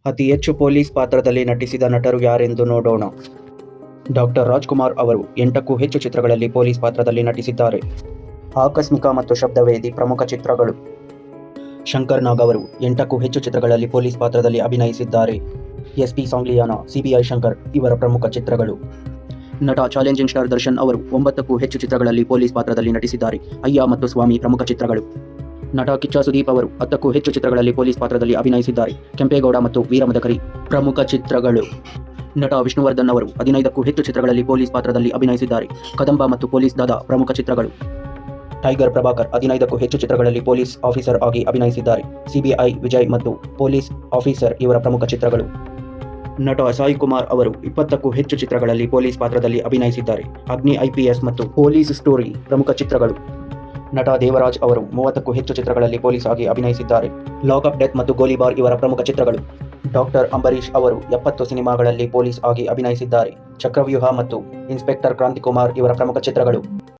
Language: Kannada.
ಅತಿ ಹೆಚ್ಚು ಪೊಲೀಸ್ ಪಾತ್ರದಲ್ಲಿ ನಟಿಸಿದ ನಟರು ಯಾರೆಂದು ನೋಡೋಣ. ಡಾಕ್ಟರ್ ರಾಜ್ಕುಮಾರ್ ಅವರು 8ಕ್ಕೂ ಹೆಚ್ಚು ಚಿತ್ರಗಳಲ್ಲಿ ಪೊಲೀಸ್ ಪಾತ್ರದಲ್ಲಿ ನಟಿಸಿದ್ದಾರೆ. ಆಕಸ್ಮಿಕ ಮತ್ತು ಶಬ್ದವೇದಿ ಪ್ರಮುಖ ಚಿತ್ರಗಳು. ಶಂಕರ್ ನಾಗ್ ಅವರು 8ಕ್ಕೂ ಹೆಚ್ಚು ಚಿತ್ರಗಳಲ್ಲಿ ಪೊಲೀಸ್ ಪಾತ್ರದಲ್ಲಿ ಅಭಿನಯಿಸಿದ್ದಾರೆ. ಎಸ್.ಪಿ. ಸಾಂಗ್ಲಿಯಾನ, ಸಿಬಿಐ ಶಂಕರ್ ಇವರ ಪ್ರಮುಖ ಚಿತ್ರಗಳು. ನಟ ಚಾಲೆಂಜಿಂಗ್ ಸ್ಟಾರ್ ದರ್ಶನ್ ಅವರು 9ಕ್ಕೂ ಹೆಚ್ಚು ಚಿತ್ರಗಳಲ್ಲಿ ಪೊಲೀಸ್ ಪಾತ್ರದಲ್ಲಿ ನಟಿಸಿದ್ದಾರೆ. ಅಯ್ಯ ಮತ್ತು ಸ್ವಾಮಿ ಪ್ರಮುಖ ಚಿತ್ರಗಳು. ನಟ ಕಿಚ್ಚ ಸುದೀಪ್ ಅವರು 10ಕ್ಕೂ ಹೆಚ್ಚು ಚಿತ್ರಗಳಲ್ಲಿ ಪೊಲೀಸ್ ಪಾತ್ರದಲ್ಲಿ ಅಭಿನಯಿಸಿದ್ದಾರೆ. ಕೆಂಪೇಗೌಡ ಮತ್ತು ವೀರಮದಕರಿ ಪ್ರಮುಖ ಚಿತ್ರಗಳು. ನಟ ವಿಷ್ಣುವರ್ಧನ್ ಅವರು 15ಕ್ಕೂ ಹೆಚ್ಚು ಚಿತ್ರಗಳಲ್ಲಿ ಪೊಲೀಸ್ ಪಾತ್ರದಲ್ಲಿ ಅಭಿನಯಿಸಿದ್ದಾರೆ. ಕದಂಬ ಮತ್ತು ಪೊಲೀಸ್ ದಾದಾ ಪ್ರಮುಖ ಚಿತ್ರಗಳು. ಟೈಗರ್ ಪ್ರಭಾಕರ್ 15ಕ್ಕೂ ಹೆಚ್ಚು ಚಿತ್ರಗಳಲ್ಲಿ ಪೊಲೀಸ್ ಆಫೀಸರ್ ಆಗಿ ಅಭಿನಯಿಸಿದ್ದಾರೆ. ಸಿಬಿಐ ವಿಜಯ್ ಮತ್ತು ಪೊಲೀಸ್ ಆಫೀಸರ್ ಇವರ ಪ್ರಮುಖ ಚಿತ್ರಗಳು. ನಟ ಸಾಯಿ ಕುಮಾರ್ ಅವರು 20ಕ್ಕೂ ಹೆಚ್ಚು ಚಿತ್ರಗಳಲ್ಲಿ ಪೊಲೀಸ್ ಪಾತ್ರದಲ್ಲಿ ಅಭಿನಯಿಸಿದ್ದಾರೆ. ಅಗ್ನಿ IPS ಮತ್ತು ಪೊಲೀಸ್ ಸ್ಟೋರಿ ಪ್ರಮುಖ ಚಿತ್ರಗಳು. ನಟ ದೇವರಾಜ್ ಅವರು 30ಕ್ಕೂ ಹೆಚ್ಚು ಚಿತ್ರಗಳಲ್ಲಿ ಪೊಲೀಸ್ ಆಗಿ ಅಭಿನಯಿಸಿದ್ದಾರೆ. ಲಾಕಪ್ ಡೆತ್ ಮತ್ತು ಗೋಲಿಬಾರ್ ಇವರ ಪ್ರಮುಖ ಚಿತ್ರಗಳು. ಡಾಕ್ಟರ್ ಅಂಬರೀಶ್ ಅವರು 70 ಸಿನಿಮಾಗಳಲ್ಲಿ ಪೊಲೀಸ್ ಆಗಿ ಅಭಿನಯಿಸಿದ್ದಾರೆ. ಚಕ್ರವ್ಯೂಹ ಮತ್ತು ಇನ್ಸ್ಪೆಕ್ಟರ್ ಕ್ರಾಂತಿಕುಮಾರ್ ಇವರ ಪ್ರಮುಖ ಚಿತ್ರಗಳು.